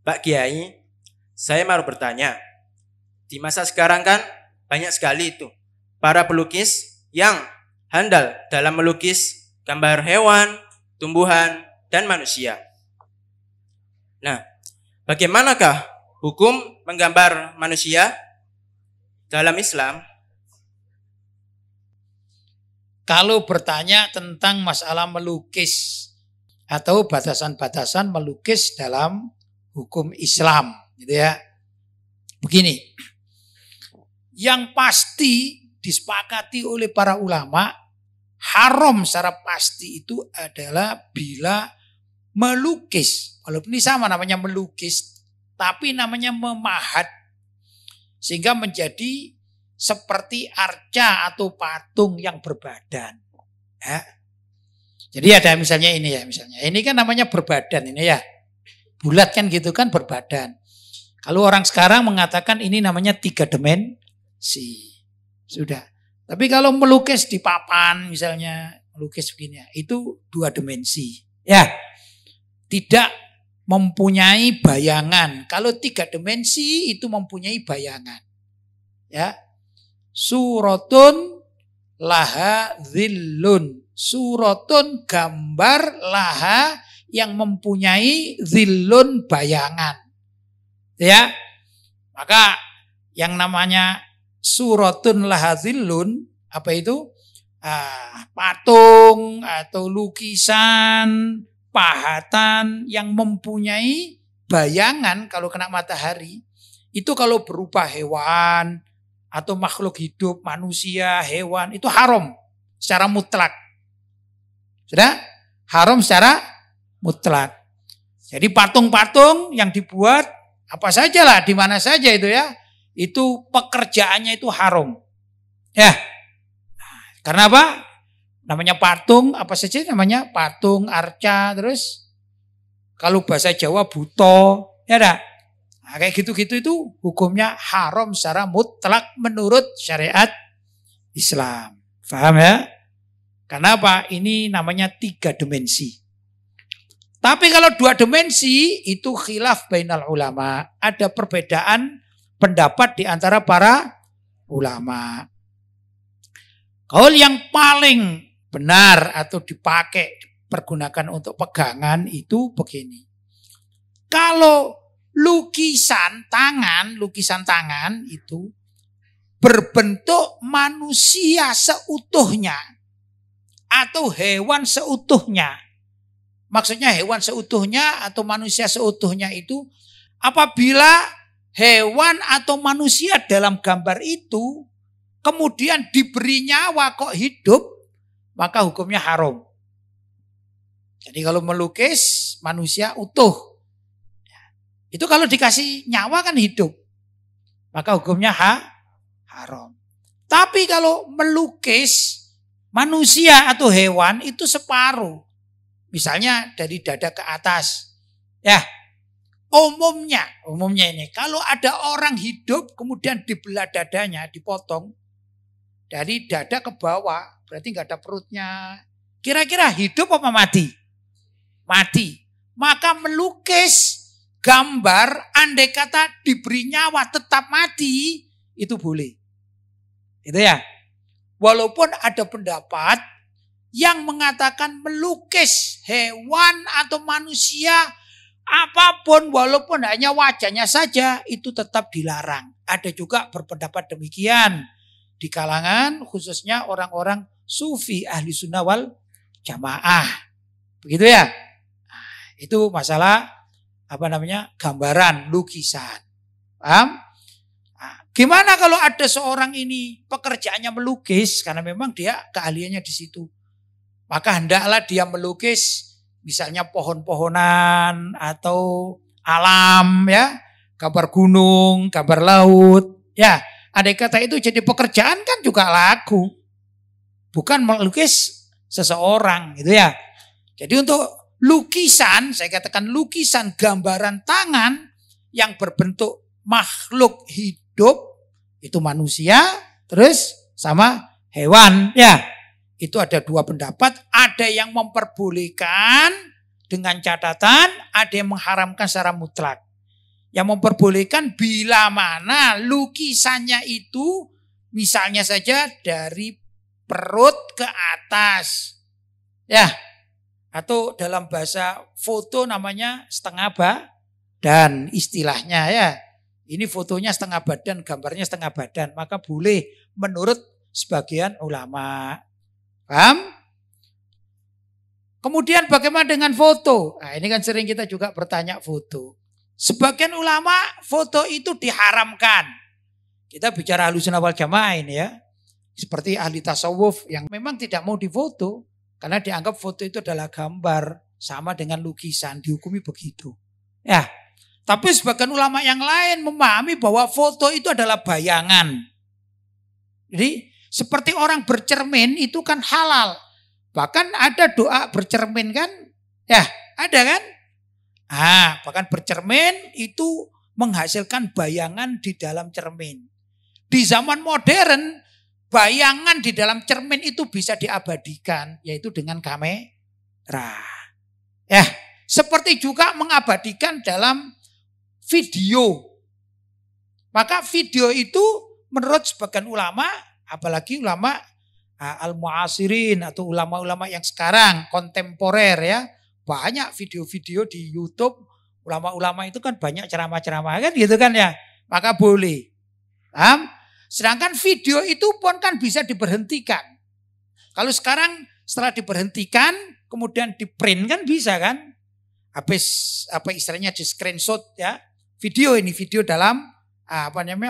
Pak Kiai, saya mau bertanya. Di masa sekarang kan banyak sekali itu para pelukis yang handal dalam melukis gambar hewan, tumbuhan, dan manusia. Nah, bagaimanakah hukum menggambar manusia dalam Islam? Kalau bertanya tentang masalah melukis atau batasan-batasan melukis dalam hukum Islam, gitu ya. Begini, yang pasti disepakati oleh para ulama, haram secara pasti itu adalah bila melukis. Walaupun ini sama namanya melukis, tapi namanya memahat. Sehingga menjadi seperti arca atau patung yang berbadan. Ya. Jadi ada misalnya ini ya, misalnya. Ini kan namanya berbadan ini ya. Bulat kan gitu kan berbadan. Kalau orang sekarang mengatakan ini namanya 3 dimensi. Sudah. Tapi kalau melukis di papan misalnya, melukis begini ya, itu 2 dimensi. Ya. Tidak mempunyai bayangan. Kalau 3 dimensi itu mempunyai bayangan. Ya. Suratun laha zillun. Suratun gambar laha yang mempunyai zillun bayangan. Ya. Maka yang namanya suratun laha zillun apa itu? Patung atau lukisan, pahatan yang mempunyai bayangan kalau kena matahari. Itu kalau berupa hewan atau makhluk hidup, manusia, hewan, itu haram secara mutlak. Sudah? Haram secara mutlak. Jadi patung-patung yang dibuat apa sajalah, di mana saja itu ya, itu pekerjaannya itu haram. Ya. Karena apa? Namanya patung, apa saja namanya? Patung, arca, terus kalau bahasa Jawa buto, ya dah. Nah, kayak gitu-gitu itu hukumnya haram secara mutlak menurut syariat Islam. Paham ya? Kenapa? Ini namanya 3 dimensi. Tapi kalau 2 dimensi itu khilaf bainal ulama. Ada perbedaan pendapat di antara para ulama. Kaul yang paling benar atau dipakai, dipergunakan untuk pegangan itu begini. Kalau lukisan tangan itu berbentuk manusia seutuhnya atau hewan seutuhnya. Maksudnya hewan seutuhnya atau manusia seutuhnya itu apabila hewan atau manusia dalam gambar itu kemudian diberi nyawa kok hidup, maka hukumnya haram. Jadi kalau melukis manusia utuh, itu kalau dikasih nyawa kan hidup. Maka hukumnya haram. Tapi kalau melukis manusia atau hewan itu separuh. Misalnya dari dada ke atas. Ya. Umumnya ini. Kalau ada orang hidup kemudian dibelah dadanya, dipotong. Dari dada ke bawah. Berarti nggak ada perutnya. Kira-kira hidup apa mati? Mati. Maka melukis gambar, andai kata diberi nyawa tetap mati, itu boleh. Itu ya. Walaupun ada pendapat yang mengatakan melukis hewan atau manusia, apapun walaupun hanya wajahnya saja, itu tetap dilarang. Ada juga berpendapat demikian di kalangan khususnya orang-orang sufi ahli sunnah wal jamaah. Begitu ya. Nah, itu masalah gambaran, lukisan. Paham? Nah, gimana kalau ada seorang ini pekerjaannya melukis karena memang dia keahliannya di situ. Maka hendaklah dia melukis misalnya pohon-pohonan atau alam ya, gambar gunung, gambar laut. Ya, andai kata itu jadi pekerjaan kan juga laku. Bukan melukis seseorang gitu ya. Jadi untuk lukisan, saya katakan lukisan gambaran tangan yang berbentuk makhluk hidup, itu manusia, terus sama hewan. Ya, itu ada 2 pendapat. Ada yang memperbolehkan dengan catatan, ada yang mengharamkan secara mutlak. Yang memperbolehkan bila mana lukisannya itu misalnya saja dari perut ke atas. Ya. Atau dalam bahasa foto namanya setengah badan istilahnya ya. Ini fotonya setengah badan, gambarnya setengah badan. Maka boleh menurut sebagian ulama. Paham? Kemudian bagaimana dengan foto? Nah, ini kan sering kita juga bertanya foto. Sebagian ulama foto itu diharamkan. Kita bicara Ahlussunnah wal Jamaah ini ya. Seperti ahli tasawuf yang memang tidak mau difoto. Karena dianggap foto itu adalah gambar. Sama dengan lukisan, dihukumi begitu. Ya. Tapi sebagian ulama yang lain memahami bahwa foto itu adalah bayangan. Jadi seperti orang bercermin itu kan halal. Bahkan ada doa bercermin kan? Ya, ada kan? Bahkan bercermin itu menghasilkan bayangan di dalam cermin. Di zaman modern, bayangan di dalam cermin itu bisa diabadikan, yaitu dengan kamera. Ya, seperti juga mengabadikan dalam video. Maka video itu menurut sebagian ulama, apalagi ulama al-mu'asirin atau ulama-ulama yang sekarang kontemporer ya, banyak video-video di YouTube, ulama-ulama itu kan banyak ceramah-ceramah kan gitu kan ya, maka boleh. Paham? Sedangkan video itu pun kan bisa diberhentikan. Kalau sekarang setelah diberhentikan kemudian di print kan bisa kan? Habis apa istilahnya di screenshot ya. Video dalam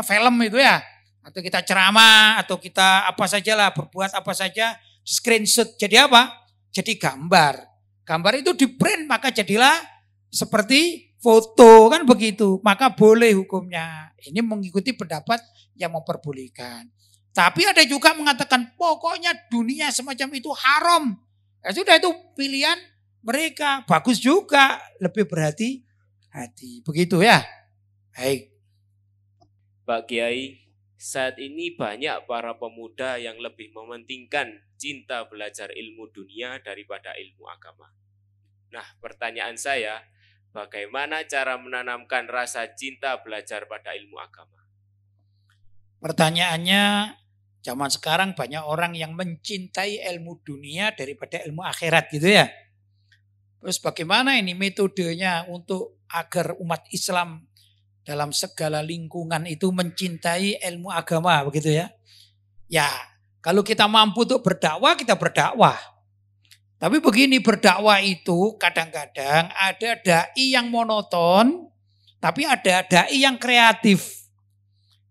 film itu ya. Atau kita ceramah atau kita apa sajalah berbuat apa saja screenshot jadi apa? Jadi gambar. Gambar itu di print maka jadilah seperti foto kan begitu. Maka boleh hukumnya. Ini mengikuti pendapat yang memperbolehkan. Tapi ada juga mengatakan pokoknya dunia semacam itu haram. Ya sudah itu pilihan mereka. Bagus juga lebih berhati-hati. Begitu ya. Baik. Pak Kiai, saat ini banyak para pemuda yang lebih mementingkan cinta belajar ilmu dunia daripada ilmu agama. Nah, pertanyaan saya, bagaimana cara menanamkan rasa cinta belajar pada ilmu agama? Pertanyaannya, zaman sekarang banyak orang yang mencintai ilmu dunia daripada ilmu akhirat gitu ya. Terus bagaimana ini metodenya untuk agar umat Islam dalam segala lingkungan itu mencintai ilmu agama begitu ya. Ya, kalau kita mampu untuk berdakwah, kita berdakwah. Tapi begini, berdakwah itu kadang-kadang ada dai yang monoton, tapi ada dai yang kreatif.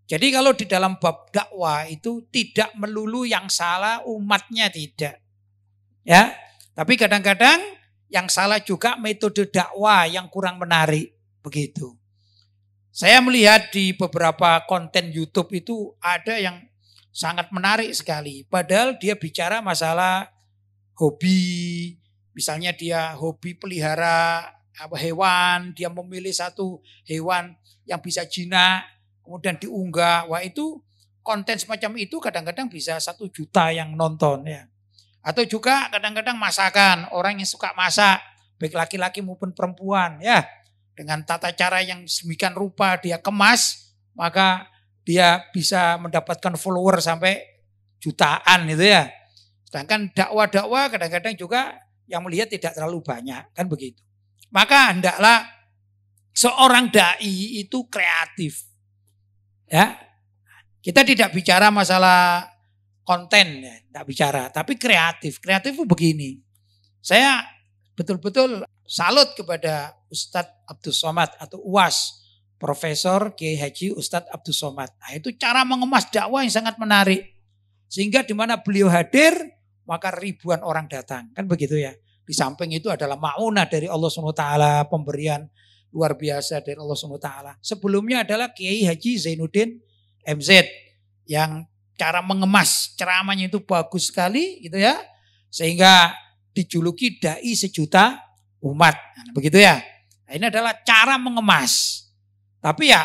Jadi kalau di dalam bab dakwah itu tidak melulu yang salah umatnya tidak. Ya, tapi kadang-kadang yang salah juga metode dakwah yang kurang menarik begitu. Saya melihat di beberapa konten YouTube itu ada yang sangat menarik sekali. Padahal dia bicara masalah hobi. Misalnya dia hobi pelihara hewan. Dia memilih satu hewan yang bisa jinak. Kemudian diunggah. Wah itu konten semacam itu kadang-kadang bisa 1 juta yang nonton ya. Atau juga kadang-kadang masakan. Orang yang suka masak. Baik laki-laki maupun perempuan ya. Dengan tata cara yang sedemikian rupa dia kemas, maka dia bisa mendapatkan follower sampai jutaan itu ya. Sedangkan dakwah-dakwah kadang-kadang juga yang melihat tidak terlalu banyak, kan begitu. Maka hendaklah seorang dai itu kreatif. Ya. Kita tidak bicara masalah konten ya, tidak bicara, tapi kreatif. Kreatif itu begini. Saya betul-betul salut kepada Ustadz Abdus Somad atau UAS, Profesor Kiai Haji Ustadz Abdus Somad. Nah, itu cara mengemas dakwah yang sangat menarik. Sehingga di mana beliau hadir, maka ribuan orang datang. Kan begitu ya. Di samping itu adalah ma'unah dari Allah SWT, pemberian luar biasa dari Allah SWT. Sebelumnya adalah Kiai Haji Zainuddin MZ yang cara mengemas ceramahnya itu bagus sekali gitu ya. Sehingga dijuluki dai sejuta umat. Nah, begitu ya. Nah, ini adalah cara mengemas. Tapi ya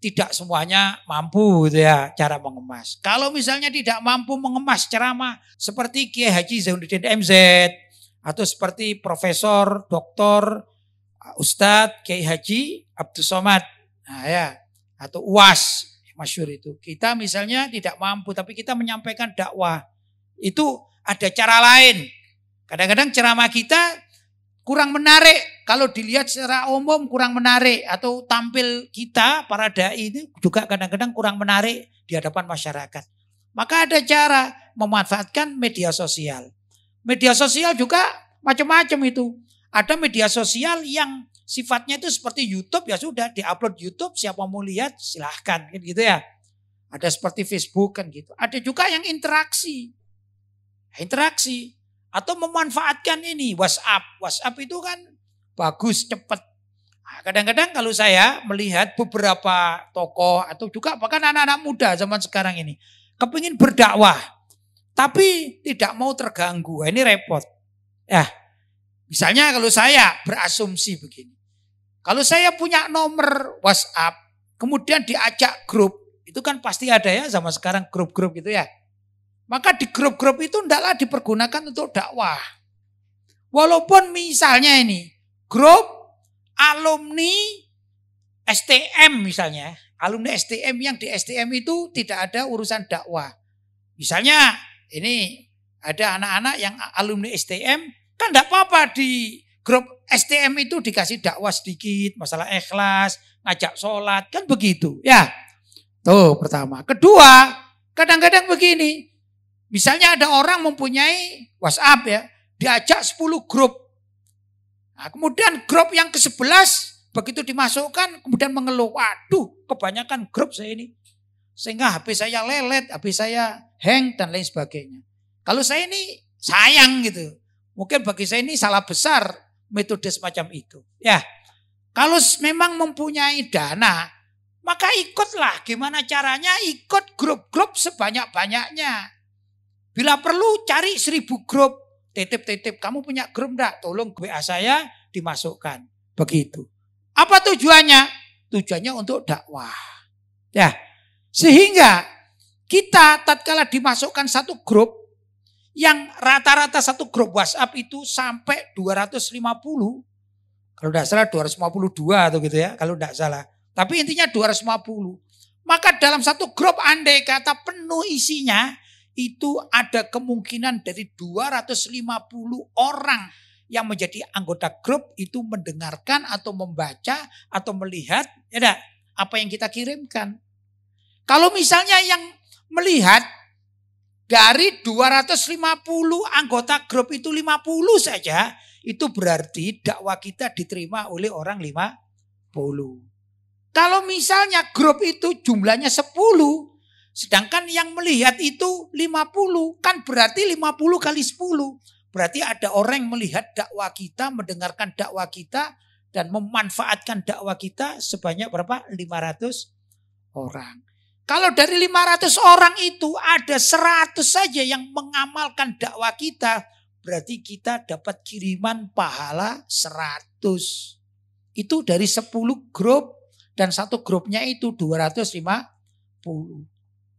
tidak semuanya mampu gitu ya cara mengemas. Kalau misalnya tidak mampu mengemas ceramah seperti Kiai Haji Zainuddin MZ atau seperti Profesor Dr. Ustadz Kiai Haji Abdus Somad. Nah ya, atau UAS, masyhur itu. Kita misalnya tidak mampu tapi kita menyampaikan dakwah. Itu ada cara lain. Kadang-kadang ceramah kita kurang menarik. Kalau dilihat secara umum kurang menarik. Atau tampil kita, para dai ini juga kadang-kadang kurang menarik di hadapan masyarakat. Maka ada cara memanfaatkan media sosial. Media sosial juga macam-macam itu. Ada media sosial yang sifatnya itu seperti YouTube, ya sudah diupload YouTube, siapa mau lihat silahkan kan gitu ya. Ada seperti Facebook kan gitu. Ada juga yang interaksi. Atau memanfaatkan ini WhatsApp. WhatsApp itu kan bagus, cepat. Nah, kadang-kadang kalau saya melihat beberapa tokoh atau juga bahkan anak-anak muda zaman sekarang ini kepingin berdakwah tapi tidak mau terganggu. Ini repot. Ya, misalnya kalau saya berasumsi begini. Kalau saya punya nomor WhatsApp, kemudian diajak grup, itu kan pasti ada ya zaman sekarang grup-grup gitu ya. Maka di grup-grup itu tidaklah dipergunakan untuk dakwah. Walaupun misalnya ini, grup alumni STM misalnya. Alumni STM yang di STM itu tidak ada urusan dakwah. Misalnya ini ada anak-anak yang alumni STM, kan tidak apa-apa di grup STM itu dikasih dakwah sedikit, masalah ikhlas, ngajak sholat, kan begitu. Ya, tuh pertama. Kedua, kadang-kadang begini. Misalnya ada orang mempunyai WhatsApp ya, diajak 10 grup. Nah, kemudian grup yang ke-11, begitu dimasukkan, kemudian mengeluh, waduh kebanyakan grup saya ini. Sehingga HP saya lelet, HP saya hang, dan lain sebagainya. Kalau saya ini sayang gitu. Mungkin bagi saya ini salah besar metode semacam itu. Ya, kalau memang mempunyai dana, maka ikutlah. Gimana caranya? Ikut grup-grup sebanyak-banyaknya. Bila perlu cari 1000 grup. Titip-titip, kamu punya grup enggak? Tolong WA saya dimasukkan. Begitu. Apa tujuannya? Tujuannya untuk dakwah. Ya, sehingga kita tatkala dimasukkan satu grup, yang rata-rata satu grup WhatsApp itu sampai 250. Kalau tidak salah 252 atau gitu ya. Kalau tidak salah. Tapi intinya 250. Maka dalam satu grup andai kata penuh isinya, itu ada kemungkinan dari 250 orang yang menjadi anggota grup itu mendengarkan atau membaca atau melihat ya apa yang kita kirimkan. Kalau misalnya yang melihat dari 250 anggota grup itu 50 saja, itu berarti dakwah kita diterima oleh orang 50. Kalau misalnya grup itu jumlahnya 10, sedangkan yang melihat itu 50, kan berarti 50 kali 10. Berarti ada orang yang melihat dakwah kita, mendengarkan dakwah kita, dan memanfaatkan dakwah kita sebanyak berapa? 500 orang. Kalau dari 500 orang itu ada 100 saja yang mengamalkan dakwah kita, berarti kita dapat kiriman pahala 100. Itu dari 10 grup dan satu grupnya itu 250.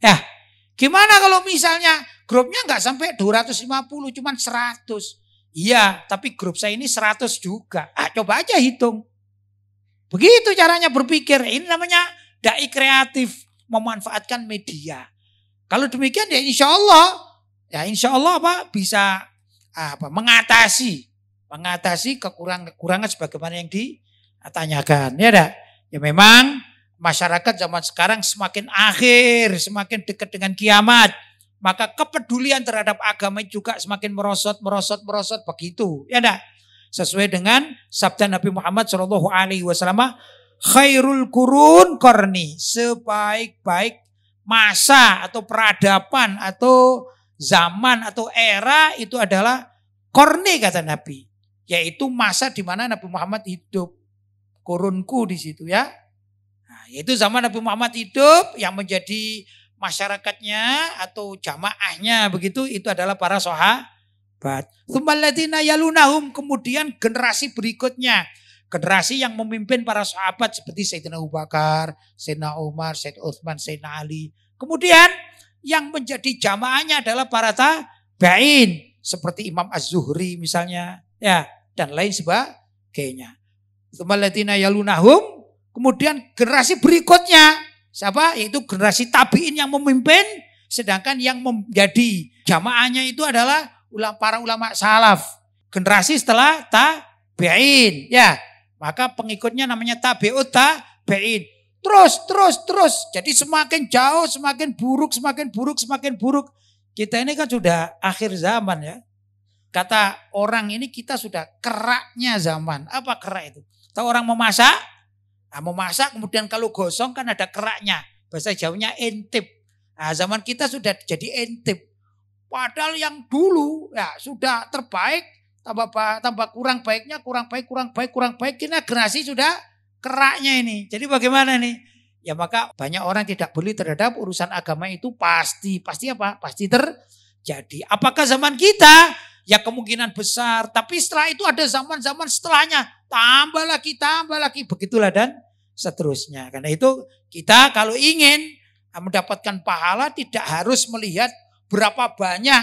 Ya, gimana kalau misalnya grupnya nggak sampai 250, cuma 100. Iya, tapi grup saya ini 100 juga. Coba aja hitung. Begitu caranya berpikir. Ini namanya dai kreatif, memanfaatkan media. Kalau demikian ya insya Allah bisa mengatasi kekurangan sebagaimana yang ditanyakan. Ya dah. Ya memang masyarakat zaman sekarang semakin semakin dekat dengan kiamat. Maka kepedulian terhadap agama juga semakin merosot begitu. Ya dah. Sesuai dengan sabda Nabi Muhammad SAW, khairul qurun qarni, sebaik-baik masa atau peradaban atau zaman atau era itu adalah qarni kata Nabi, yaitu masa di mana Nabi Muhammad hidup. Qurunku di situ ya. Nah, yaitu zaman Nabi Muhammad hidup, yang menjadi masyarakatnya atau jamaahnya begitu itu adalah para sahabat. Tsummalladziina yalunahum, kemudian generasi berikutnya. Generasi yang memimpin para sahabat seperti Sayyidina Abu Bakar, Sayyidina Umar, Sayyidina Utsman, Sayyidina Ali. Kemudian yang menjadi jamaahnya adalah para tabi'in seperti Imam Az-Zuhri misalnya, ya, dan lain sebagainya. Tsummalladziina yalunahum, Kemudian generasi berikutnya siapa? Yaitu generasi tabi'in yang memimpin, sedangkan yang menjadi jamaahnya itu adalah para ulama salaf. Generasi setelah tabi'in, ya. Maka pengikutnya namanya tabi'ut tabi'in. Terus. Jadi semakin jauh, semakin buruk. Kita ini kan sudah akhir zaman ya. Kata orang ini kita sudah keraknya zaman. Apa kerak itu? Tahu orang memasak? Nah, memasak kemudian kalau gosong kan ada keraknya. Bahasa Jawanya intip. Nah, zaman kita sudah jadi intip. Padahal yang dulu ya sudah terbaik, tambah kurang baiknya, kurang baik. Kita generasi sudah keraknya ini. Jadi bagaimana nih? Ya maka banyak orang tidak peduli terhadap urusan agama itu pasti apa? Pasti terjadi. Apakah zaman kita? Ya kemungkinan besar. Tapi setelah itu ada zaman-zaman setelahnya. Tambah lagi. Begitulah dan seterusnya. Karena itu kita kalau ingin mendapatkan pahala tidak harus melihat berapa banyak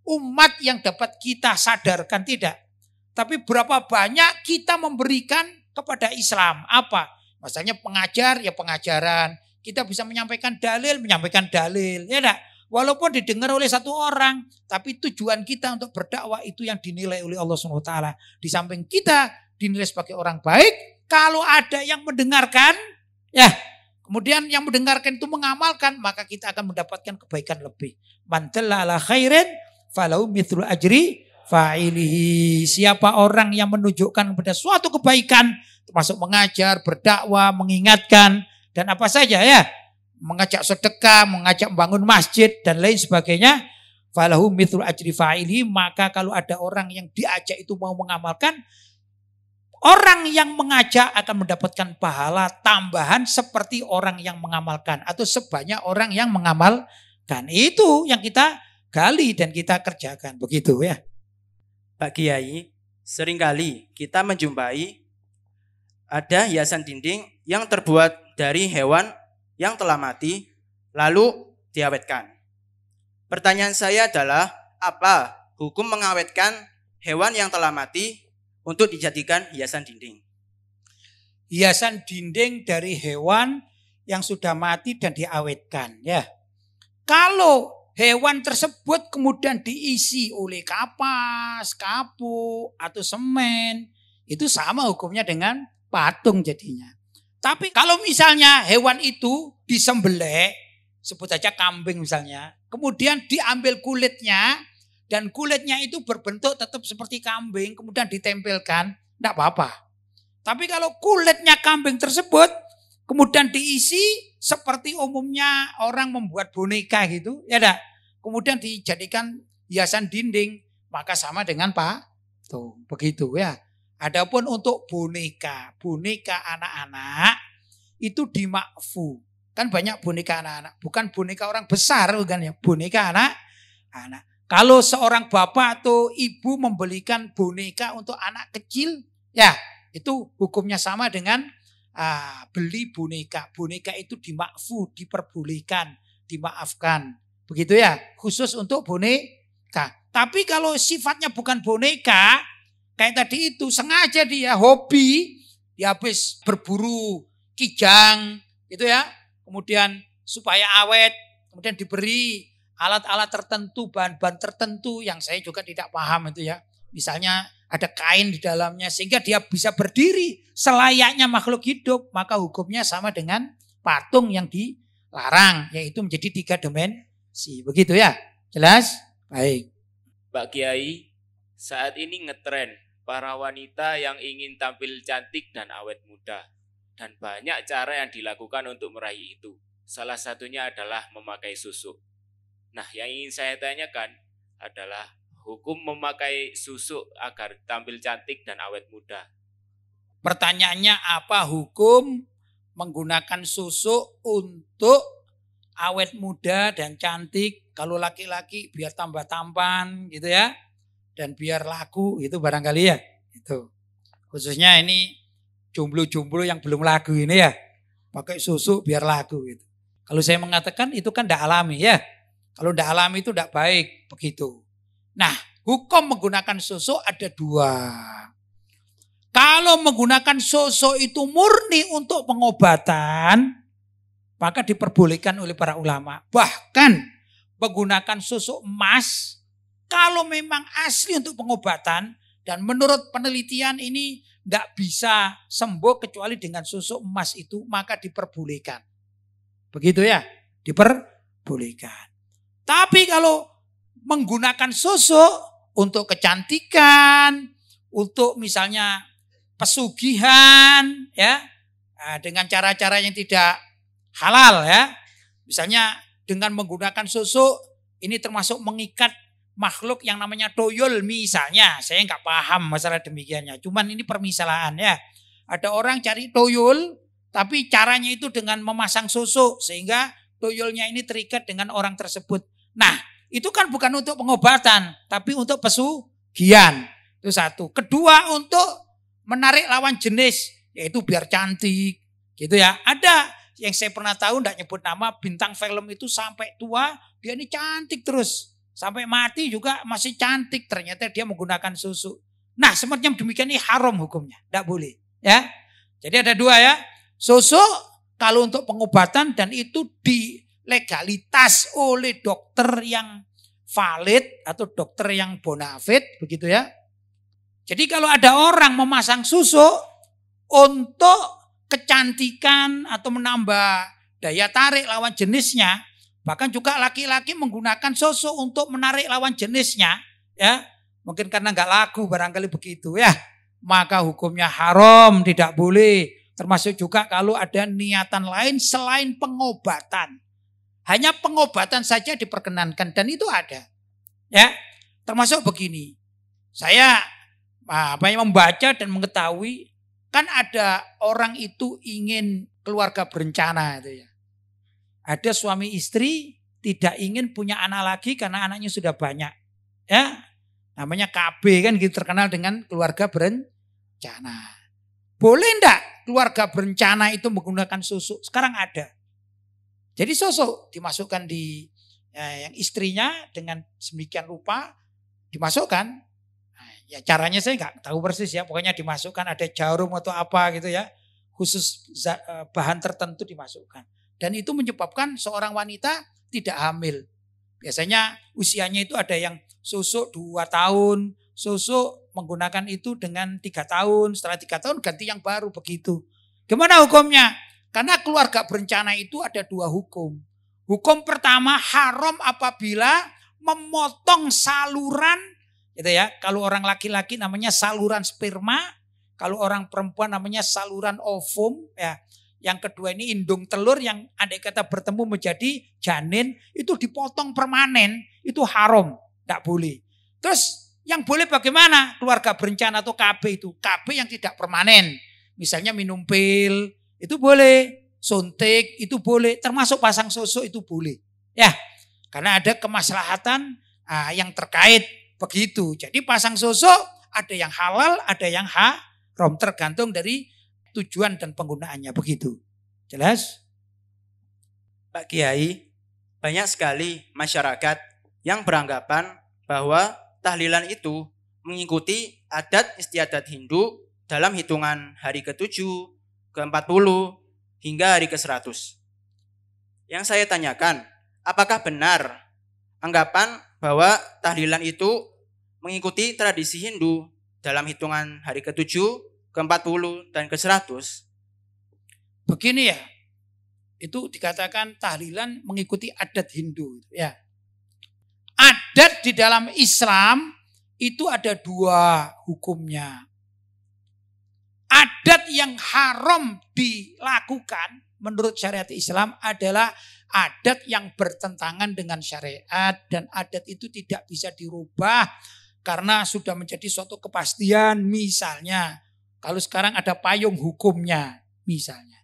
umat yang dapat kita sadarkan. Tidak. Tapi berapa banyak kita memberikan kepada Islam. Apa? Maksudnya pengajar ya pengajaran. Kita bisa menyampaikan dalil. Ya enggak? Walaupun didengar oleh satu orang, tapi tujuan kita untuk berdakwah itu yang dinilai oleh Allah SWT. Di samping kita dinilai sebagai orang baik, kalau ada yang mendengarkan, ya kemudian yang mendengarkan itu mengamalkan, maka kita akan mendapatkan kebaikan lebih. Man dalla ala khairin falahu mithlu ajri fa'ilihi. Siapa orang yang menunjukkan kepada suatu kebaikan, termasuk mengajar, berdakwah, mengingatkan, dan apa saja ya. Mengajak sedekah, mengajak membangun masjid dan lain sebagainya, falahu mithlu ajri fa'ili. Maka kalau ada orang yang diajak itu mau mengamalkan, orang yang mengajak akan mendapatkan pahala tambahan seperti orang yang mengamalkan atau sebanyak orang yang mengamalkan. Itu yang kita gali dan kita kerjakan, begitu ya. Pak Kiai, seringkali kita menjumpai ada hiasan dinding yang terbuat dari hewan yang telah mati, lalu diawetkan. Pertanyaan saya adalah, apa hukum mengawetkan hewan yang telah mati untuk dijadikan hiasan dinding? Hiasan dinding dari hewan yang sudah mati dan diawetkan. Ya, kalau hewan tersebut kemudian diisi oleh kapas, kapuk, atau semen, itu sama hukumnya dengan patung jadinya. Tapi kalau misalnya hewan itu disembelih, sebut aja kambing misalnya, kemudian diambil kulitnya, dan kulitnya itu berbentuk tetap seperti kambing, kemudian ditempelkan, tidak apa-apa. Tapi kalau kulitnya kambing tersebut, kemudian diisi seperti umumnya orang membuat boneka gitu, ya dah. Kemudian dijadikan hiasan dinding, maka sama dengan patung, begitu ya. Adapun untuk boneka anak-anak itu dimakfu. Kan banyak boneka anak-anak, bukan boneka orang besar bukan ya, boneka anak-anak. Kalau seorang bapak atau ibu membelikan boneka untuk anak kecil, ya itu hukumnya sama dengan beli boneka. Boneka itu dimakfu, diperbolehkan, dimaafkan. Begitu ya, khusus untuk boneka. Tapi kalau sifatnya bukan boneka, kayak tadi itu sengaja dia hobi, dia habis berburu kijang gitu ya. Kemudian supaya awet, kemudian diberi alat-alat tertentu, bahan-bahan tertentu yang saya juga tidak paham itu ya. Misalnya ada kain di dalamnya sehingga dia bisa berdiri selayaknya makhluk hidup, maka hukumnya sama dengan patung yang dilarang, yaitu menjadi 3 dimensi. Begitu ya? Jelas? Baik. Pak Kiai, saat ini ngetren para wanita yang ingin tampil cantik dan awet muda. Dan banyak cara yang dilakukan untuk meraih itu. Salah satunya adalah memakai susuk. Nah, yang ingin saya tanyakan adalah hukum memakai susuk agar tampil cantik dan awet muda. Pertanyaannya apa hukum menggunakan susuk untuk awet muda dan cantik? Kalau laki-laki biar tambah tampan gitu ya. Dan biar laku itu barangkali ya. Itu. Khususnya ini jomblo-jomblo yang belum laku ini ya. Pakai susuk biar laku gitu. Kalau saya mengatakan itu kan tidak alami ya. Kalau tidak alami itu tidak baik begitu. Nah, hukum menggunakan susuk ada 2. Kalau menggunakan susu itu murni untuk pengobatan, maka diperbolehkan oleh para ulama. Bahkan menggunakan susu emas, kalau memang asli untuk pengobatan, dan menurut penelitian ini tidak bisa sembuh kecuali dengan susu emas itu, maka diperbolehkan. Begitu ya, diperbolehkan. Tapi kalau menggunakan susu untuk kecantikan, untuk misalnya pesugihan, ya, dengan cara-cara yang tidak halal, ya, misalnya dengan menggunakan susu ini termasuk mengikat makhluk yang namanya toyol misalnya. Saya nggak paham masalah demikiannya. Cuman ini permisalan ya. Ada orang cari toyol, tapi caranya itu dengan memasang susu sehingga toyolnya ini terikat dengan orang tersebut. Nah, itu kan bukan untuk pengobatan, tapi untuk pesugihan. Itu satu. Kedua, untuk menarik lawan jenis, yaitu biar cantik, gitu ya. Ada yang saya pernah tahu, enggak nyebut nama, bintang film itu sampai tua dia ini cantik terus. Sampai mati juga masih cantik, ternyata dia menggunakan susu. Nah, semacam demikian ini haram hukumnya, tidak boleh. Ya, jadi ada dua ya, susu kalau untuk pengobatan dan itu dilegalitas oleh dokter yang valid atau dokter yang bonafide, begitu ya. Jadi kalau ada orang memasang susu untuk kecantikan atau menambah daya tarik lawan jenisnya, bahkan juga laki-laki menggunakan susu untuk menarik lawan jenisnya, ya, mungkin karena nggak laku barangkali begitu ya, maka hukumnya haram, tidak boleh. Termasuk juga kalau ada niatan lain selain pengobatan, hanya pengobatan saja diperkenankan dan itu ada, ya. Termasuk begini, saya membaca dan mengetahui kan ada orang itu ingin keluarga berencana itu ya. Ada suami istri tidak ingin punya anak lagi karena anaknya sudah banyak. Ya, namanya KB kan gitu, terkenal dengan keluarga berencana. Boleh enggak keluarga berencana itu menggunakan susu? Sekarang ada. Jadi susu dimasukkan di yang istrinya dengan sedemikian rupa dimasukkan. Nah, ya caranya saya enggak tahu persis ya, pokoknya dimasukkan ada jarum atau apa gitu ya. Khusus bahan tertentu dimasukkan. Dan itu menyebabkan seorang wanita tidak hamil. Biasanya usianya itu ada yang susu 2 tahun, susu menggunakan itu dengan 3 tahun, setelah 3 tahun ganti yang baru begitu. Gimana hukumnya? Karena keluarga berencana itu ada 2 hukum. Hukum pertama haram apabila memotong saluran, gitu ya. Kalau orang laki-laki namanya saluran sperma, kalau orang perempuan namanya saluran ovum, ya. Yang kedua ini indung telur yang andai kata bertemu menjadi janin itu dipotong permanen, itu haram, tidak boleh. Terus yang boleh bagaimana? Keluarga berencana atau KB itu, KB yang tidak permanen. Misalnya minum pil, itu boleh, suntik itu boleh, termasuk pasang susu itu boleh. Ya, karena ada kemaslahatan yang terkait begitu. Jadi pasang susu ada yang halal, ada yang haram, tergantung dari tujuan dan penggunaannya begitu. Jelas? Pak Kiai, banyak sekali masyarakat yang beranggapan bahwa tahlilan itu mengikuti adat istiadat Hindu dalam hitungan hari ke-7, ke-40, hingga hari ke-100. Yang saya tanyakan, apakah benar anggapan bahwa tahlilan itu mengikuti tradisi Hindu dalam hitungan hari ke-7, ke-40 dan ke-100? Begini ya, itu dikatakan tahlilan mengikuti adat Hindu ya. Adat di dalam Islam itu ada 2 hukumnya. Adat yang haram dilakukan menurut syariat Islam adalah adat yang bertentangan dengan syariat dan adat itu tidak bisa dirubah karena sudah menjadi suatu kepastian. Misalnya kalau sekarang ada payung hukumnya misalnya.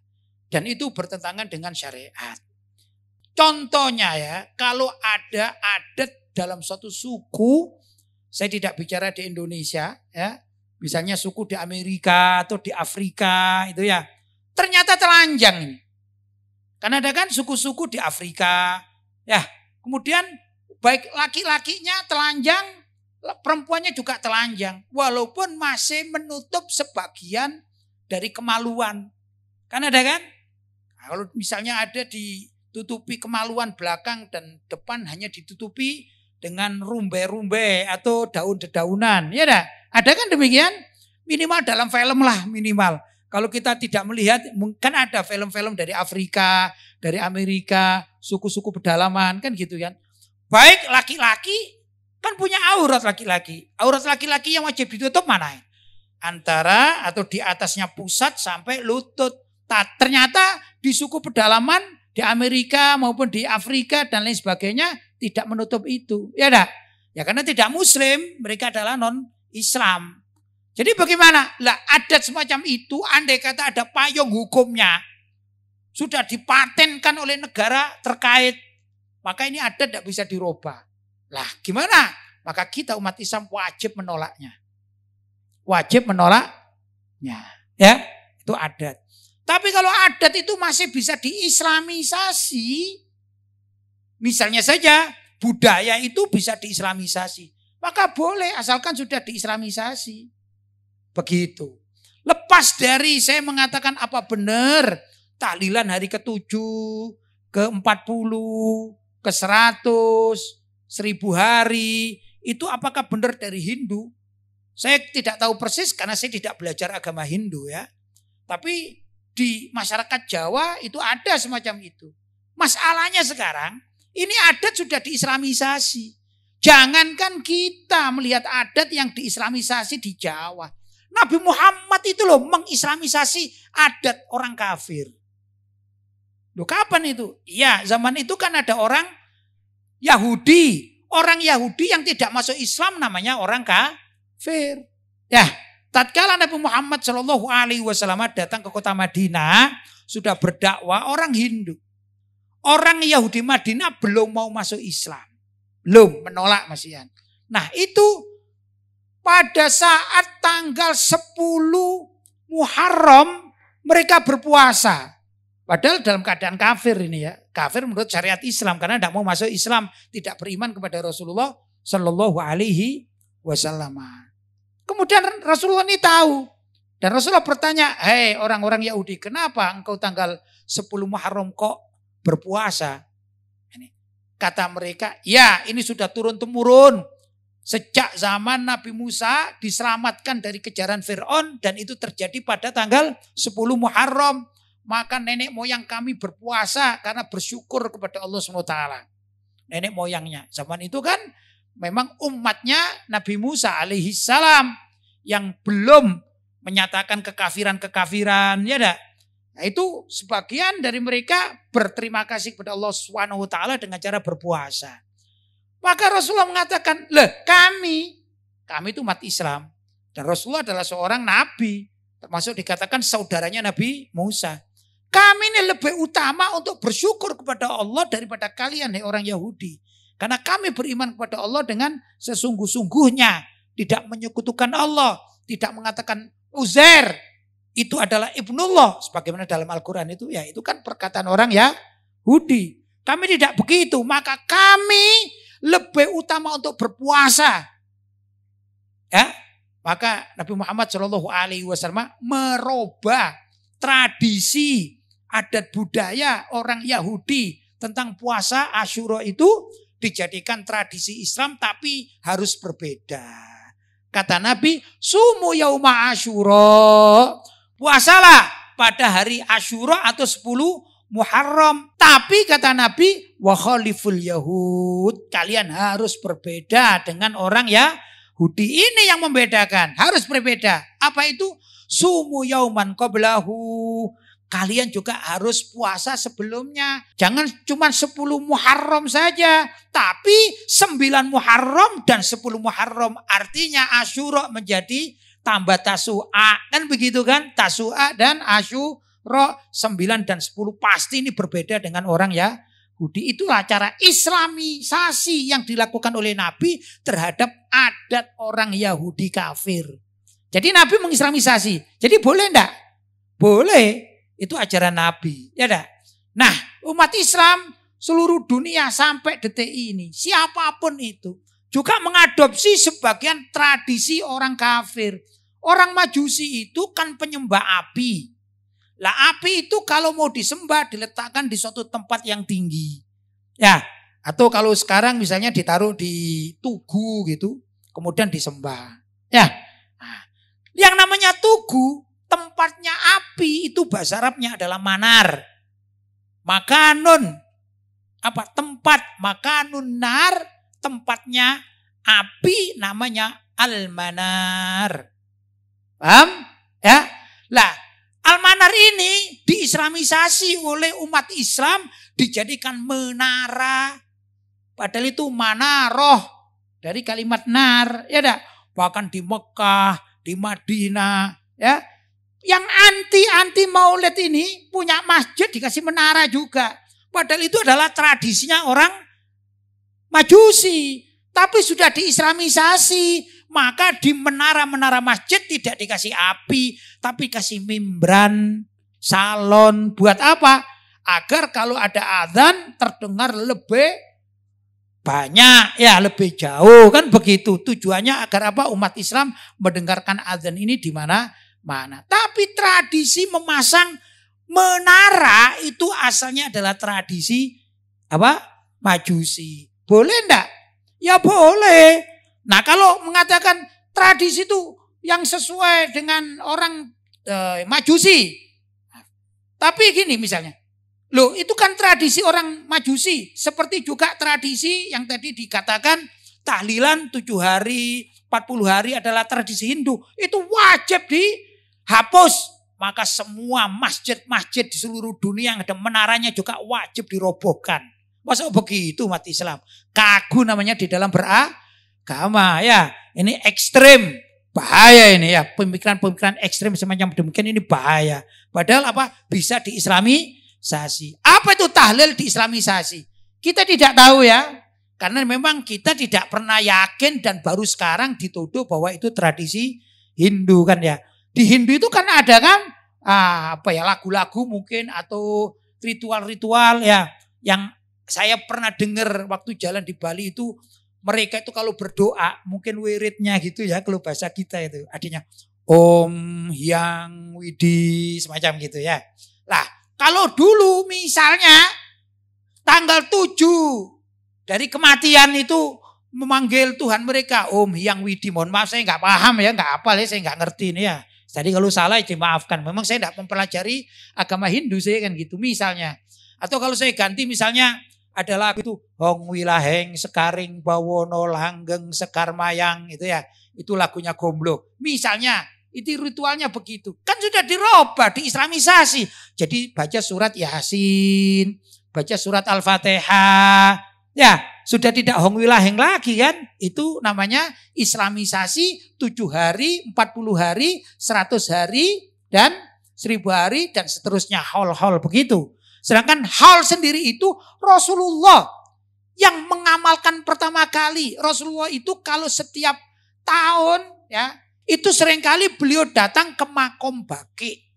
Dan itu bertentangan dengan syariat. Contohnya ya, kalau ada adat dalam suatu suku, saya tidak bicara di Indonesia ya, misalnya suku di Amerika atau di Afrika itu ya, ternyata telanjang ini. Karena ada kan suku-suku di Afrika ya, kemudian baik laki-lakinya telanjang, perempuannya juga telanjang. Walaupun masih menutup sebagian dari kemaluan. Kan ada kan? Nah, kalau misalnya ada ditutupi kemaluan belakang dan depan hanya ditutupi dengan rumbai-rumbai atau daun-dedaunan. Ya dah? Ada kan demikian? Minimal dalam film lah minimal. Kalau kita tidak melihat, kan ada film-film dari Afrika, dari Amerika, suku-suku pedalaman, kan gitu kan. Baik laki-laki, kan punya aurat laki-laki. Aurat laki-laki yang wajib ditutup mana? Antara atau di atasnya pusat sampai lutut. Ternyata di suku pedalaman, di Amerika maupun di Afrika dan lain sebagainya, tidak menutup itu. Ya dah? Ya karena tidak muslim, mereka adalah non-Islam. Jadi bagaimana? Lah adat semacam itu andai kata ada payung hukumnya. Sudah dipatenkan oleh negara terkait. Maka ini adat tidak bisa dirubah. Lah gimana? Maka kita umat Islam wajib menolaknya. Wajib menolaknya. Ya, itu adat. Tapi kalau adat itu masih bisa diislamisasi. Misalnya saja budaya itu bisa diislamisasi. Maka boleh asalkan sudah diislamisasi. Begitu. Lepas dari saya mengatakan apa benar tahlilan hari ke-7, ke-40, ke-100, 1000 hari, itu apakah benar dari Hindu? Saya tidak tahu persis karena saya tidak belajar agama Hindu ya. Tapi di masyarakat Jawa itu ada semacam itu. Masalahnya sekarang ini adat sudah diislamisasi. Jangankan kita melihat adat yang diislamisasi di Jawa. Nabi Muhammad itu loh mengislamisasi adat orang kafir. Loh kapan itu? Iya zaman itu kan ada orang Yahudi. Orang Yahudi yang tidak masuk Islam namanya orang kafir. Ya, tatkala Nabi Muhammad SAW datang ke kota Madinah, sudah berdakwah orang Hindu. Orang Yahudi Madinah belum mau masuk Islam. Belum, menolak masihan. Nah itu pada saat tanggal 10 Muharram mereka berpuasa. Padahal dalam keadaan kafir ini ya. Kafir menurut syariat Islam karena tidak mau masuk Islam, tidak beriman kepada Rasulullah Shallallahu Alaihi Wasallam. Kemudian Rasulullah ini tahu dan Rasulullah bertanya, hei orang-orang Yahudi, kenapa engkau tanggal 10 Muharram kok berpuasa? Ini kata mereka, ya ini sudah turun-temurun. Sejak zaman Nabi Musa diselamatkan dari kejaran Fir'aun dan itu terjadi pada tanggal 10 Muharram. Maka nenek moyang kami berpuasa karena bersyukur kepada Allah SWT. Nenek moyangnya. Zaman itu kan memang umatnya Nabi Musa alaihi salam yang belum menyatakan kekafiran-kekafiran. Ya dah. Nah itu sebagian dari mereka berterima kasih kepada Allah SWT dengan cara berpuasa. Maka Rasulullah mengatakan, kami itu umat Islam. Dan Rasulullah adalah seorang nabi. Termasuk dikatakan saudaranya Nabi Musa. Kami ini lebih utama untuk bersyukur kepada Allah daripada kalian orang Yahudi. Karena kami beriman kepada Allah dengan sesungguh-sungguhnya. Tidak menyekutukan Allah. Tidak mengatakan Uzair itu adalah Ibnullah. Sebagaimana dalam Al-Quran itu, ya itu kan perkataan orang Yahudi. Kami tidak begitu. Maka kami lebih utama untuk berpuasa. Ya, maka Nabi Muhammad SAW merubah tradisi adat budaya orang Yahudi tentang puasa Asyura itu dijadikan tradisi Islam tapi harus berbeda. Kata Nabi, sumu yauma Asyura. Puasalah pada hari Asyura atau 10 Muharram. Tapi kata Nabi, wa khaliful Yahud. Kalian harus berbeda dengan orang Yahudi. Ini yang membedakan. Harus berbeda. Apa itu? Sumu yauman qablahu. Kalian juga harus puasa sebelumnya. Jangan cuma 10 Muharram saja. Tapi 9 Muharram dan 10 Muharram. Artinya Asyura menjadi tambah Tasu'a. Kan begitu kan? Tasu'a dan Asyura 9 dan 10. Pasti ini berbeda dengan orang Yahudi. Itulah cara islamisasi yang dilakukan oleh Nabi terhadap adat orang Yahudi kafir. Jadi Nabi mengislamisasi. Jadi boleh enggak? Boleh. Itu ajaran Nabi. Ya enggak? Nah, umat Islam seluruh dunia sampai detik ini. Siapapun itu. juga mengadopsi sebagian tradisi orang kafir. Orang Majusi itu kan penyembah api. Lah api itu kalau mau disembah diletakkan di suatu tempat yang tinggi. Ya, atau kalau sekarang misalnya ditaruh di tugu gitu, kemudian disembah. Ya. Nah, yang namanya tugu, tempatnya api itu bahasa Arabnya adalah manar. Makanun. Apa? Tempat. Makanun nar, tempatnya api namanya al-manar. Paham? Ya. Lah, al-manar ini diislamisasi oleh umat Islam, dijadikan menara. Padahal itu manaroh dari kalimat nar, ya dah. Bahkan di Mekah, di Madinah, ya. Yang anti maulid ini punya masjid dikasih menara juga. Padahal itu adalah tradisinya orang Majusi. Tapi sudah diislamisasi. Maka di menara-menara masjid tidak dikasih api. Tapi kasih membran, salon. Buat apa? Agar kalau ada azan terdengar lebih banyak. Ya lebih jauh. Kan begitu. Tujuannya agar apa? Umat Islam mendengarkan azan ini di mana. Tapi tradisi memasang menara itu asalnya adalah tradisi apa? Majusi. Boleh enggak? Ya boleh. Nah kalau mengatakan tradisi itu yang sesuai dengan orang Majusi. Tapi gini misalnya. Loh itu kan tradisi orang Majusi. Seperti juga tradisi yang tadi dikatakan tahlilan 7 hari, 40 hari adalah tradisi Hindu. Itu wajib dihapus. Maka semua masjid-masjid di seluruh dunia yang ada menaranya juga wajib dirobohkan. Masa begitu umat Islam? Kagu namanya di dalam beragama ya. Ini ekstrem, bahaya ini ya. Pemikiran-pemikiran ekstrem semacam demikian ini bahaya. Padahal apa? Bisa diislamisasi. Apa itu tahlil diislamisasi? Kita tidak tahu ya. Karena memang kita tidak pernah yakin dan baru sekarang dituduh bahwa itu tradisi Hindu kan ya. Di Hindu itu kan ada kan lagu-lagu mungkin atau ritual-ritual ya yang saya pernah dengar waktu jalan di Bali itu mereka itu kalau berdoa mungkin wiridnya gitu ya kalau bahasa kita itu artinya Om Hyang Widi semacam gitu ya. Lah kalau dulu misalnya tanggal 7 dari kematian itu memanggil Tuhan mereka Om Hyang Widi, mohon maaf saya nggak paham ya, nggak hafal ya, saya nggak ngerti ini ya. Jadi kalau salah ya dimaafkan. Memang saya tidak mempelajari agama Hindu saya kan gitu misalnya. Atau kalau saya ganti misalnya adalah itu Hong Wilaheng Sekaring Bawono Langgeng Sekar Mayang itu ya. Itu lagunya Gomblo. Misalnya itu ritualnya begitu. Kan sudah dirubah, diislamisasi. Jadi baca surat Yasin, baca surat Al-Fatihah. Ya, sudah tidak Hong Wilaheng lagi kan. Itu namanya islamisasi 7 hari, 40 hari, 100 hari, dan 1000 hari, dan seterusnya. Haul-haul begitu. Sedangkan haul sendiri itu Rasulullah yang mengamalkan pertama kali. Rasulullah itu kalau setiap tahun ya itu seringkali beliau datang ke makom baki.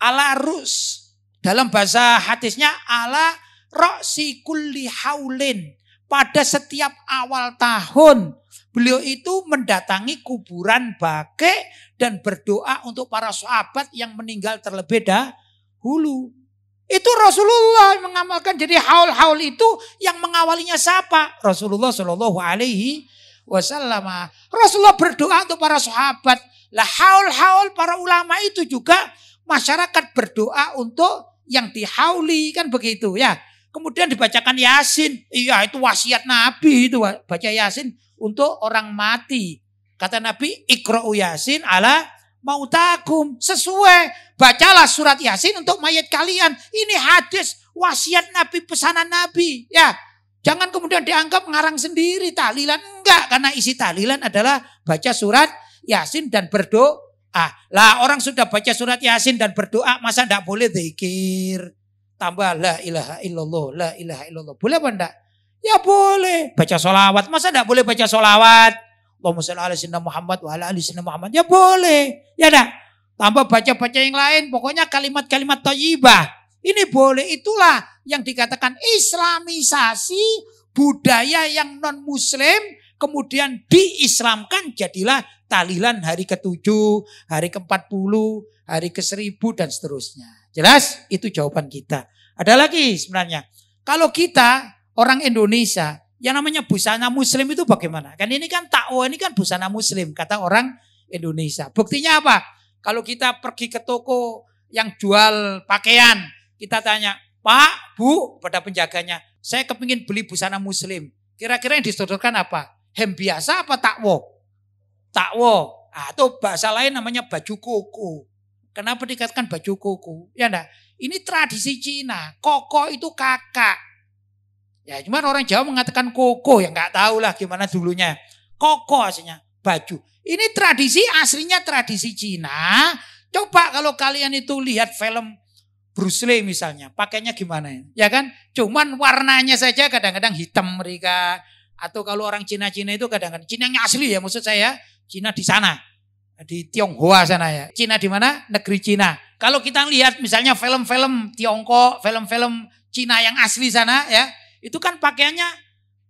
Ala rus. Dalam bahasa hadisnya ala roksi kulli haulin. Pada setiap awal tahun beliau itu mendatangi kuburan baki dan berdoa untuk para sahabat yang meninggal terlebih dahulu. Itu Rasulullah yang mengamalkan. Jadi haul-haul itu yang mengawalinya siapa? Rasulullah Shallallahu Alaihi Wasallam. Rasulullah berdoa untuk para sahabat. Lah haul-haul para ulama itu juga masyarakat berdoa untuk yang dihauli kan begitu ya. Kemudian dibacakan Yasin. Iya itu wasiat Nabi itu baca Yasin untuk orang mati. Kata Nabi Iqra'u Yasin ala mautakum. Sesuai. Bacalah surat Yasin untuk mayat kalian. Ini hadis wasiat Nabi, pesanan Nabi. Ya, jangan kemudian dianggap ngarang sendiri tahlilan. Enggak, karena isi tahlilan adalah baca surat Yasin dan berdoa. Lah orang sudah baca surat Yasin dan berdoa, masa enggak boleh zikir? Tambah la ilaha illallah, la ilaha illallah. Boleh apa enggak? Ya boleh. Baca sholawat, masa enggak boleh baca sholawat? Allahumma sholli ala sayyidina Muhammad wa ala ali sayyidina Muhammad. Ya boleh. Ya enggak? Tambah baca-baca yang lain, pokoknya kalimat-kalimat thayyibah. Ini boleh, itulah yang dikatakan islamisasi budaya yang non-muslim kemudian diislamkan jadilah tahlilan hari ke-7, hari ke-40, hari ke-1000 dan seterusnya. Jelas? Itu jawaban kita. Ada lagi sebenarnya. Kalau kita orang Indonesia yang namanya busana muslim itu bagaimana? Kan ini kan takwa, ini kan busana muslim kata orang Indonesia. Buktinya apa? Kalau kita pergi ke toko yang jual pakaian, kita tanya, Pak, Bu, pada penjaganya, saya kepingin beli busana muslim. Kira-kira yang disodorkan apa? Hem biasa apa takwo? Takwo. Atau bahasa lain namanya baju koko. Kenapa dikatakan baju koko? Ya enggak? Ini tradisi Cina. Koko itu kakak. Ya cuma orang Jawa mengatakan koko. Ya enggak tahu lah gimana dulunya. Koko aslinya baju. Ini tradisi aslinya tradisi Cina. Coba kalau kalian itu lihat film Bruce Lee misalnya, pakainya gimana ya kan? Cuman warnanya saja kadang-kadang hitam mereka. Atau kalau orang Cina-Cina itu kadang-kadang, Cina yang asli ya maksud saya, Cina di sana. Di Tionghoa sana ya. Cina di mana? Negeri Cina. Kalau kita lihat misalnya film-film Tiongkok, film-film Cina yang asli sana ya, itu kan pakaiannya,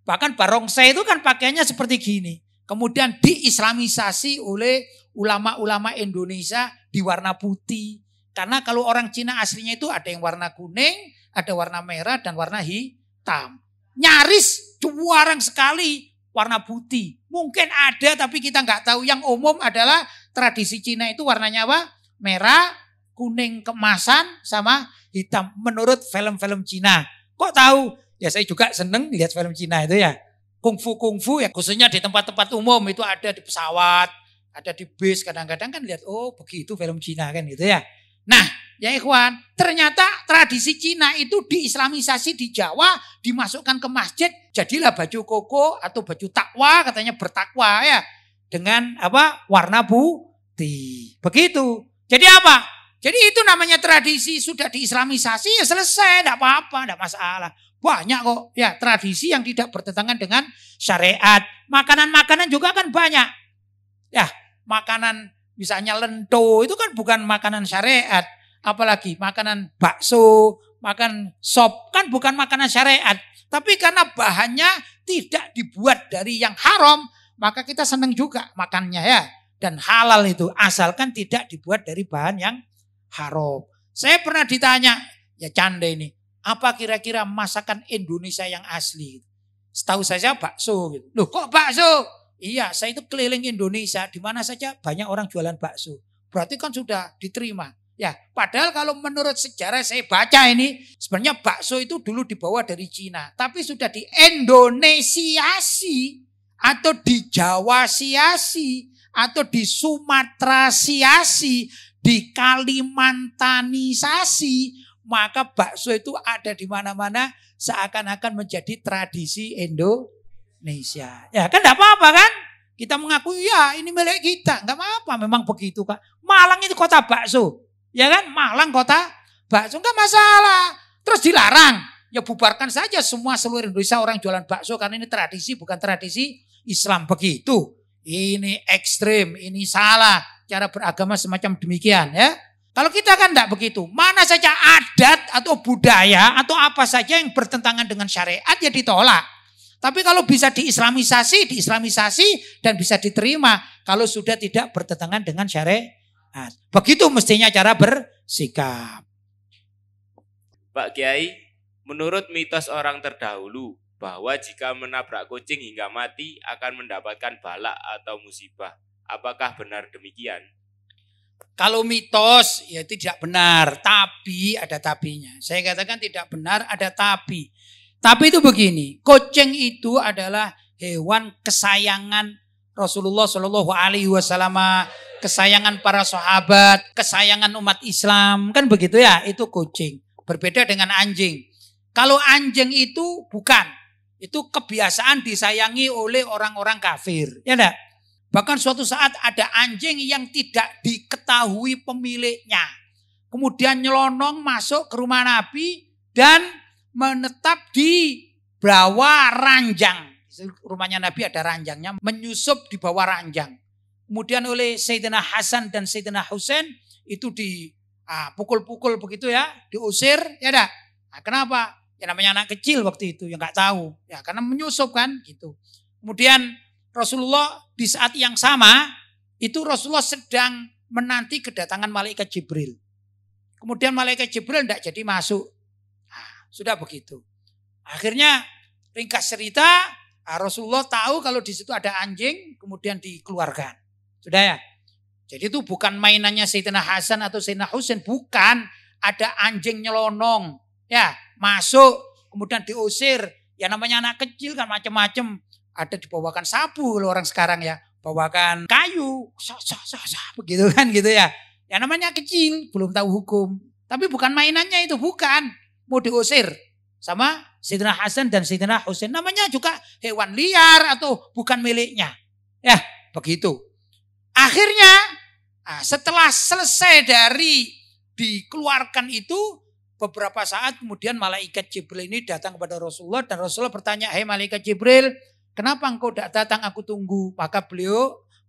bahkan barongsai itu kan pakaiannya seperti gini. Kemudian diislamisasi oleh ulama-ulama Indonesia di warna putih. Karena kalau orang Cina aslinya itu ada yang warna kuning, ada warna merah dan warna hitam. Nyaris jarang sekali warna putih. Mungkin ada tapi kita nggak tahu. Yang umum adalah tradisi Cina itu warnanya apa? Merah, kuning kemasan sama hitam. Menurut film-film Cina. Kok tahu? Ya saya juga seneng lihat film Cina itu ya. Kungfu ya khususnya di tempat-tempat umum itu ada di pesawat, ada di bis kadang-kadang kan lihat oh begitu film Cina kan gitu ya. Nah ya ikhwan ternyata tradisi Cina itu diislamisasi di Jawa dimasukkan ke masjid jadilah baju koko atau baju takwa katanya bertakwa ya dengan apa warna putih begitu. Jadi apa? Jadi itu namanya tradisi sudah diislamisasi ya selesai tidak apa-apa tidak masalah. Banyak kok ya tradisi yang tidak bertentangan dengan syariat. Makanan-makanan juga kan banyak. Ya makanan misalnya lento itu kan bukan makanan syariat. Apalagi makanan bakso, makan sop kan bukan makanan syariat. Tapi karena bahannya tidak dibuat dari yang haram. Maka kita senang juga makannya ya. Dan halal itu asalkan tidak dibuat dari bahan yang haram. Saya pernah ditanya, ya canda ini. Apa kira-kira masakan Indonesia yang asli? Setahu saya bakso. Gitu. Loh kok bakso? Iya saya itu keliling Indonesia. Di mana saja banyak orang jualan bakso. Berarti kan sudah diterima. Ya, padahal kalau menurut sejarah saya baca ini. Sebenarnya bakso itu dulu dibawa dari Cina. Tapi sudah di Indonesiasi. Atau di Jawasiasi. Atau di Sumaterasiasi. Di Kalimantanisasi. Maka bakso itu ada di mana-mana seakan-akan menjadi tradisi Indonesia. Ya kan tidak apa-apa kan? Kita mengakui ya ini milik kita. Enggak apa-apa memang begitu kan. Malang itu kota bakso. Ya kan? Malang kota bakso enggak masalah. Terus dilarang. Ya bubarkan saja semua seluruh Indonesia orang jualan bakso. Karena ini tradisi bukan tradisi Islam begitu. Ini ekstrim, ini salah. Cara beragama semacam demikian ya. Kalau kita kan tidak begitu. Mana saja adat atau budaya atau apa saja yang bertentangan dengan syariat ya ditolak. Tapi kalau bisa diislamisasi dan bisa diterima. Kalau sudah tidak bertentangan dengan syariat. Begitu mestinya cara bersikap. Pak Kiai, menurut mitos orang terdahulu bahwa jika menabrak kucing hingga mati akan mendapatkan bala atau musibah. Apakah benar demikian? Kalau mitos ya tidak benar, tapi ada tapinya. Saya katakan tidak benar, ada tapi. Tapi itu begini, kucing itu adalah hewan kesayangan Rasulullah Shallallahu Alaihi Wasallam, kesayangan para sahabat, kesayangan umat Islam, kan begitu ya? Itu kucing. Berbeda dengan anjing. Kalau anjing itu bukan, itu kebiasaan disayangi oleh orang-orang kafir, ya enggak? Bahkan suatu saat ada anjing yang tidak diketahui pemiliknya. Kemudian nyelonong masuk ke rumah Nabi dan menetap di bawah ranjang. Rumahnya Nabi ada ranjangnya, menyusup di bawah ranjang. Kemudian oleh Sayyidina Hasan dan Sayyidina Husain itu dipukul-pukul begitu ya, diusir, ya dah. Nah, kenapa? Ya namanya anak kecil waktu itu, ya nggak tahu. Ya karena menyusup kan gitu. Kemudian Rasulullah di saat yang sama itu Rasulullah sedang menanti kedatangan malaikat Jibril. Kemudian malaikat Jibril tidak jadi masuk. Nah, sudah begitu. Akhirnya ringkas cerita, Rasulullah tahu kalau di situ ada anjing, kemudian dikeluarkan. Sudah ya. Jadi itu bukan mainannya Sayyidina Hasan atau Sayyidina Husain, bukan. Ada anjing nyelonong, ya masuk, kemudian diusir. Ya namanya anak kecil kan macam-macam. Ada dibawakan sapu orang sekarang ya, bawakan kayu, begitu kan gitu ya. Ya namanya kecil, belum tahu hukum. Tapi bukan mainannya itu, bukan. Mau diusir sama Sayyidina Hasan dan Sayyidina Husain. Namanya juga hewan liar atau bukan miliknya. Ya begitu. Akhirnya setelah selesai dari dikeluarkan itu, beberapa saat kemudian malaikat Jibril ini datang kepada Rasulullah dan Rasulullah bertanya, "Hei malaikat Jibril, kenapa engkau tidak datang, aku tunggu?"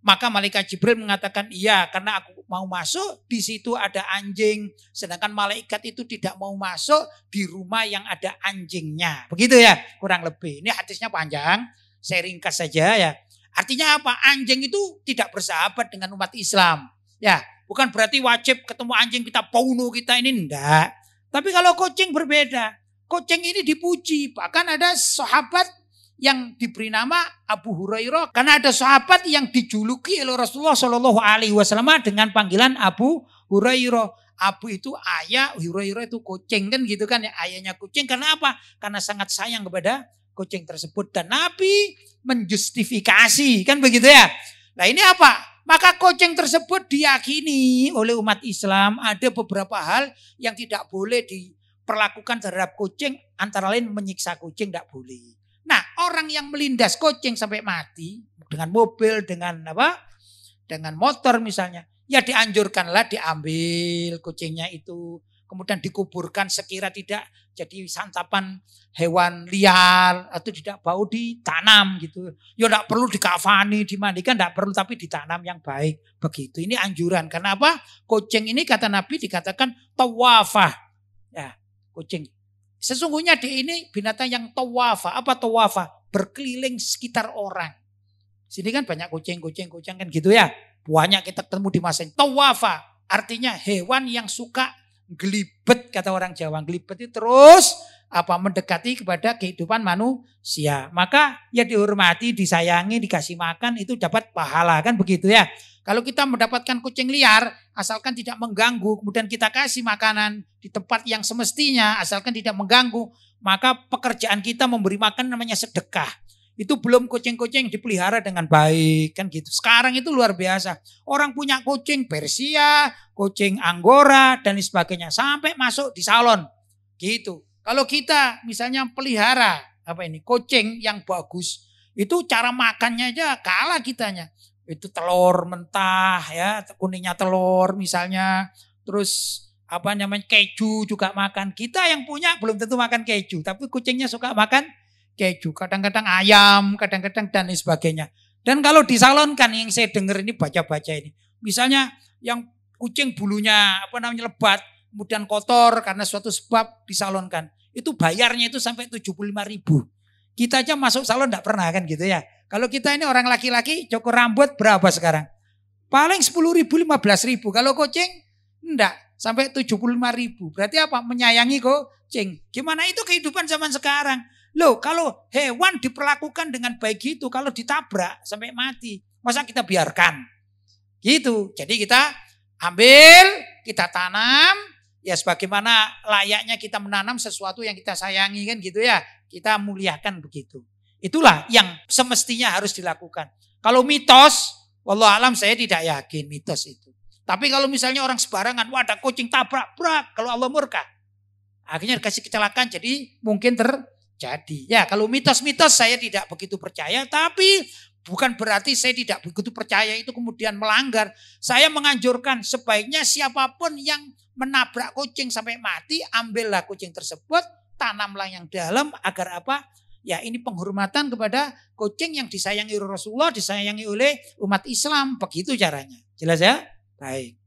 Maka malaikat Jibril mengatakan, "Iya, karena aku mau masuk, di situ ada anjing, sedangkan malaikat itu tidak mau masuk di rumah yang ada anjingnya." Begitu ya, kurang lebih. Ini hadisnya panjang, saya ringkas saja ya. Artinya apa? Anjing itu tidak bersahabat dengan umat Islam. Ya, bukan berarti wajib ketemu anjing kita bunuh kita ini, enggak. Tapi kalau kucing berbeda. Kucing ini dipuji. Bahkan ada sahabat yang diberi nama Abu Hurairah. Karena ada sahabat yang dijuluki oleh Rasulullah SAW dengan panggilan Abu Hurairah. Abu itu ayah, Hurairah itu kucing kan gitu kan ya. Ayahnya kucing karena apa? Karena sangat sayang kepada kucing tersebut. Dan Nabi menjustifikasi kan begitu ya. Nah ini apa? Maka kucing tersebut diyakini oleh umat Islam ada beberapa hal yang tidak boleh diperlakukan terhadap kucing. Antara lain menyiksa kucing tidak boleh. Nah orang yang melindas kucing sampai mati dengan mobil, dengan motor misalnya. Ya dianjurkanlah diambil kucingnya itu. Kemudian dikuburkan sekira tidak jadi santapan hewan liar atau tidak bau ditanam gitu. Ya tidak perlu dikafani, dimandikan tidak perlu, tapi ditanam yang baik. Begitu. Ini anjuran. Karena apa? Kucing ini kata Nabi dikatakan tawafah. Ya, kucing. Sesungguhnya dia ini binatang yang tawafah. Apa tawafah? Berkeliling sekitar orang. Sini kan banyak kucing kan gitu ya. Banyak kita ketemu di masa ini. Tawafah artinya hewan yang suka gelibet, kata orang Jawa. Gelibet itu terus mendekati kepada kehidupan manusia. Maka ya dihormati, disayangi, dikasih makan, itu dapat pahala kan begitu ya. Kalau kita mendapatkan kucing liar asalkan tidak mengganggu, kemudian kita kasih makanan di tempat yang semestinya asalkan tidak mengganggu, maka pekerjaan kita memberi makan namanya sedekah. Itu belum kucing-kucing dipelihara dengan baik kan gitu. Sekarang itu luar biasa. Orang punya kucing Persia, kucing Anggora dan sebagainya sampai masuk di salon. Gitu. Kalau kita misalnya pelihara kucing yang bagus, itu cara makannya aja kalah kitanya. Itu telur mentah ya, kuningnya telur misalnya. Terus keju juga makan. Kita yang punya belum tentu makan keju, tapi kucingnya suka makan keju, kadang-kadang ayam, kadang-kadang dan sebagainya. Dan kalau disalonkan yang saya dengar ini baca-baca ini, misalnya yang kucing bulunya lebat, kemudian kotor karena suatu sebab disalonkan, itu bayarnya itu sampai 75.000. Kita aja masuk salon enggak pernah kan gitu ya. Kalau kita ini orang laki-laki cukur rambut berapa sekarang? Paling 10.000, 15.000. Kalau kucing enggak, sampai 75.000. Berarti apa? Menyayangi kucing. Gimana itu kehidupan zaman sekarang? Loh, kalau hewan diperlakukan dengan baik gitu, kalau ditabrak sampai mati, masa kita biarkan? Gitu. Jadi kita ambil, kita tanam, ya sebagaimana layaknya kita menanam sesuatu yang kita sayangi kan gitu ya. Kita muliakan begitu. Itulah yang semestinya harus dilakukan. Kalau mitos, wallahu alam saya tidak yakin mitos itu. Tapi kalau misalnya orang sembarangan, wah ada kucing tabrak, kalau Allah murka. Akhirnya dikasih kecelakaan, jadi mungkin jadi ya kalau mitos-mitos saya tidak begitu percaya, tapi bukan berarti saya tidak begitu percaya itu kemudian melanggar. Saya menganjurkan sebaiknya siapapun yang menabrak kucing sampai mati, ambillah kucing tersebut, tanamlah yang dalam agar ya ini penghormatan kepada kucing yang disayangi Rasulullah, disayangi oleh umat Islam, begitu caranya. Jelas ya? Baik.